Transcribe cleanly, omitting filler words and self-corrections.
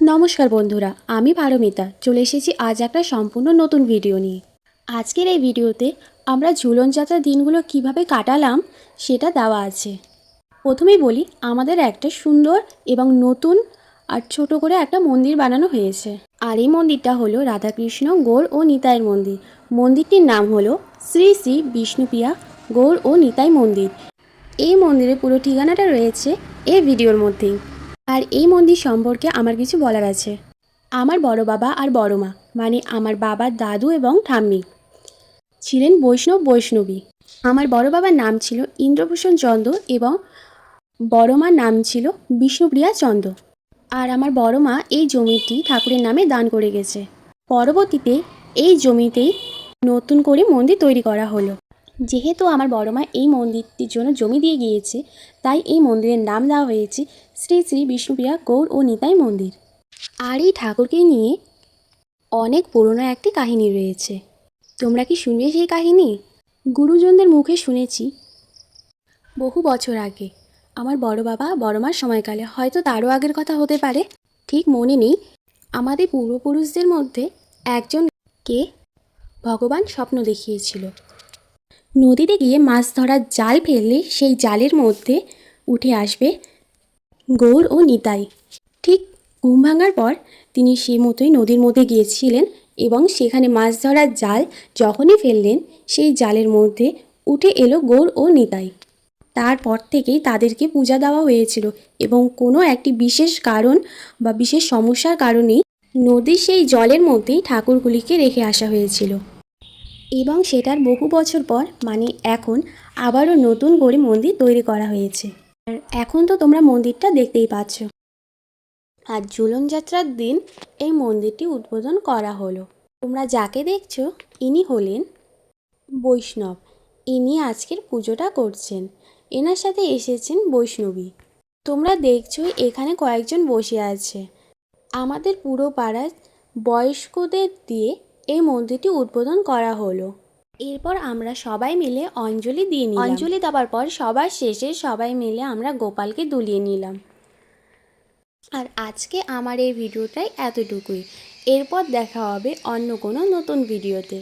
নমস্কার বন্ধুরা, আমি পারমিতা চলে এসেছি আজ একটা সম্পূর্ণ নতুন ভিডিও নিয়ে। আজকের এই ভিডিওতে আমরা ঝুলন যাত্রার দিনগুলো কিভাবে কাটালাম সেটা দেওয়া আছে। প্রথমেই বলি, আমাদের একটা সুন্দর এবং নতুন আর ছোট করে একটা মন্দির বানানো হয়েছে। আর এই মন্দিরটা হলো রাধাকৃষ্ণ গৌর ও নিতাইয়ের মন্দির। মন্দিরটির নাম হলো শ্রী শ্রী বিষ্ণুপ্রিয়া গৌর ও নিতাই মন্দির। এই মন্দিরের পুরো ঠিকানাটা রয়েছে এই ভিডিওর মধ্যেই। আর এই মন্দির সম্পর্কে আমার কিছু বলার আছে। আমার বড় বাবা আর বড় মা, মানে আমার বাবার দাদু এবং ঠাম্মি, ছিলেন বৈষ্ণবী। আমার বড় বাবার নাম ছিল ইন্দ্রভূষণ চন্দ্র এবং বড় মার নাম ছিল বিষ্ণুপ্রিয়া চন্দ্র। আর আমার বড় মা এই জমিটি ঠাকুরের নামে দান করে গেছে। পরবর্তীতে এই জমিতেই নতুন করে মন্দির তৈরি করা হলো। যেহেতু আমার বড় মা এই মন্দিরটির জন্য জমি দিয়ে গিয়েছে, তাই এই মন্দিরের নাম দেওয়া হয়েছে শ্রী শ্রী বিষ্ণুপ্রিয়া গৌর ও নিতাই মন্দির। আর এই ঠাকুরকে নিয়ে অনেক পুরনো একটি কাহিনী রয়েছে। তোমরা কি শুনবে সেই কাহিনী? গুরুজনদের মুখে শুনেছি বহু বছর আগে, আমার বড় বাবা বড় মার সময়কালে, হয়তো তারও আগের কথা হতে পারে, ঠিক মনে নেই, আমাদের পূর্বপুরুষদের মধ্যে একজনকে ভগবান স্বপ্ন দেখিয়েছিল। নদীতে গিয়ে মাছ ধরার জাল ফেললে সেই জালের মধ্যে উঠে আসবে গৌর ও নিতাই। ঠিক ঘুম ভাঙার পর তিনি সেই মতোই নদীর মধ্যে গিয়েছিলেন এবং সেখানে মাছ ধরার জাল যখনই ফেললেন, সেই জালের মধ্যে উঠে এলো গৌর ও নিতাই। তারপর থেকেই তাদেরকে পূজা দেওয়া হয়েছিল এবং কোনো একটি বিশেষ কারণ বা বিশেষ সমস্যার কারণেই নদীর সেই জলের মধ্যেই ঠাকুরগুলিকে রেখে আসা হয়েছিল। এবং সেটার বহু বছর পর, মানে এখন আবারও নতুন করে মন্দির তৈরি করা হয়েছে। আর এখন তো তোমরা মন্দিরটা দেখতেই পাচ্ছ। আর ঝুলন যাত্রার দিন এই মন্দিরটি উদ্বোধন করা হলো। তোমরা যাকে দেখছো, ইনি হলেন বৈষ্ণব। ইনি আজকের পুজোটা করছেন। এনার সাথে এসেছেন বৈষ্ণবী। তোমরা দেখছো এখানে কয়েকজন বসে আছে। আমাদের পুরো পাড়ার বয়স্কদের দিয়ে এই মন্দিরটি উদ্বোধন করা হলো। এরপর আমরা সবাই মিলে অঞ্জলি দিয়ে নিলাম। অঞ্জলি দেওয়ার পর সবার শেষে সবাই মিলে আমরা গোপালকে দুলিয়ে নিলাম। আর আজকে আমার এই ভিডিওটাই এতটুকুই। এরপর দেখা হবে অন্য কোনো নতুন ভিডিওতে।